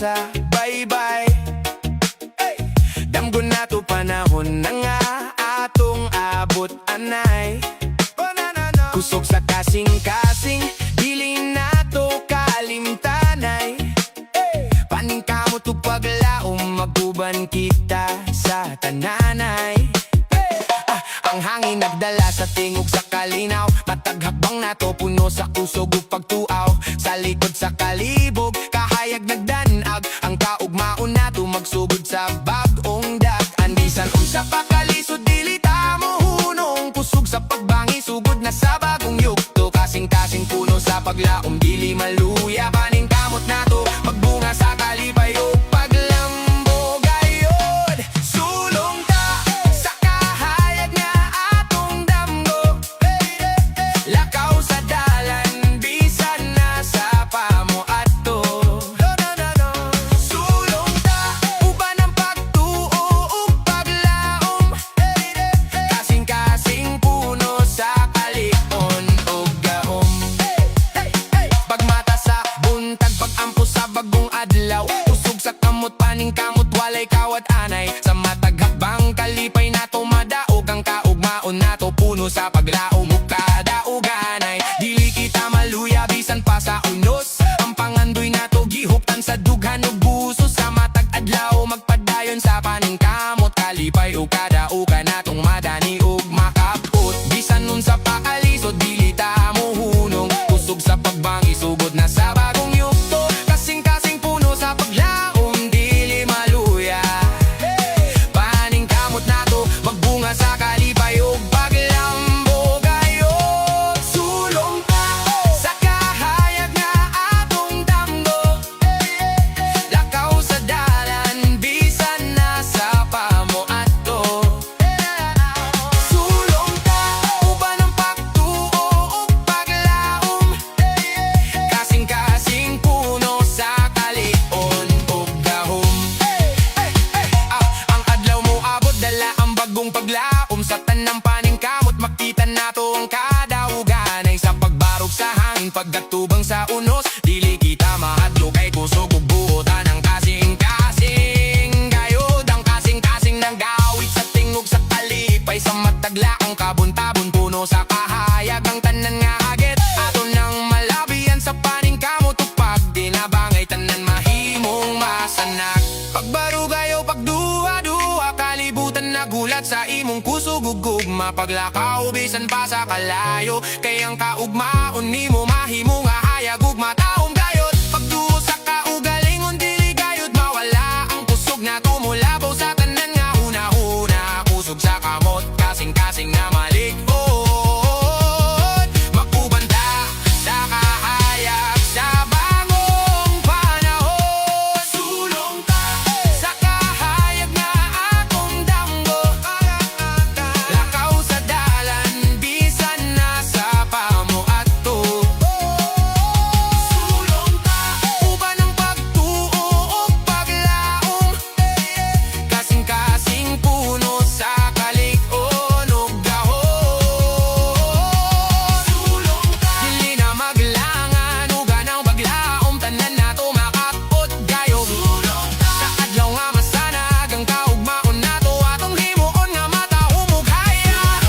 sa baybay. Damgo na to panahon na nga atong abot anay. Kusog sa kasing-kasing, dili na to kalimtanay. Paningkamo to paglaom, maguban kita sa tananay. Ang hangin nagdala sa tingog sa kalinaw, mataghakbang na to puno sa kusog ug pagtuaw. Sa likod sa kalibog, kahayag nagdanag, ang kaugmaon na to magsugod sa bag-ong dag. Andisan sa pakalisod, dili ta mo hunong, kusog sa pagbangi, sugod na sa bagong yugto. Kasing-kasing puno sa paglaom, dili maluya. Paningkamot na to, magbunga sa kalipay o paglambo gayod. Sulong ta sa kahayag nga atong damgo, lakaw sa dalan, bisan na sa pamo ato. Sulong ta, uban ang pagtuo ug paglaom, kasing-kasing puno sa kalikon ug gahom. Pagmata sa buntag, pagampo sa bagong adlaw, usog sa kamot, paningkamot, walay kawat anay. Sa mataghakbang kalipay nato madaog, ang kaugmaon nato puno sa paglaom ug kadauganay. Dili kita maluya bisan pa sa unos, ang pangandoy nato gihuptan sa dughan ug buso. Sa matag adlaw magpadayon sa paningkamot, kalipay ug kadaugan natong madani ug makapot. Bisan nun sa pakalisod, dili ta mo hunong, kusog sa pagbangi, sugod na sa bagong yugto. Kasing-kasing puno sa paglaom, dili maluya. Paningkamot nato, magbunga sa kalipay ug paglambo gayod. Sulong ta sa kahayag nga atong damgo, lakaw sa dalan, bisan na sa pamo ato. Sulong ta, uban ang pagtuo ug paglaom, kasing-kasing puno sa kalikon ug gahom. Ang adlaw mo abot, dala ang bagong paglaom. Sa tanang paningkamot, makita nato ang kadauganay. Sa pagbarog sa hangin, paggatubang sa unos, dili kita mahadlo kay kusog ug buotan. Ang kasing-kasing gayod, ang kasing-kasing ng gawit sa tingog sa kalipay. Sa mataglaong kabuntabon, puno sa kahayag, ang tanan nga agit ato nang malabihan. Sa paningkamot ug pagdinabangay, tanan mahimong masanak. Pagbarugayo, pagduwa-duwa, kalibutan nagulat sa imong kusog ug gugma. Paglakaw, bisan pa sa kalayo, kay ang kaugmaon nimo mahimo nga hayag ug mataom gayod. Pagduo sa kaugalingon, dili gayod mawala ang kusog na tumulabaw sa tanan nga una-una. Kusog sa kamot, kasing-kasing na malig-on, makuban ta sa kahayag sa bagong panahon. Sulong ta sa kahayag nga atong damgo, lakaw sa dalan, bisan na sa pamo ato. Sulong ta, uban ang pagtuo ug paglaom, kasing-kasing puno sa kalikon ug gahom. Sulong ta, dili na maglangan, ugan ang paglaom, tanan nato makapot gayod. Sulong ta, sa adlaw nga masanag, ang kaugmaon nato atong himuon nga matahom ug hayag.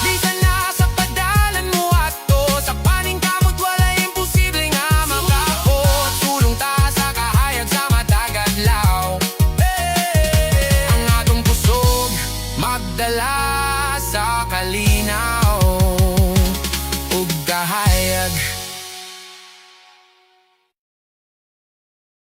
Bisan na sa padalan mo ato, sa paningkamot walay imposible nga makapot. Sulong ta sa kahayag sa matag adlaw, ang atong kusog magdala sa kalinaw.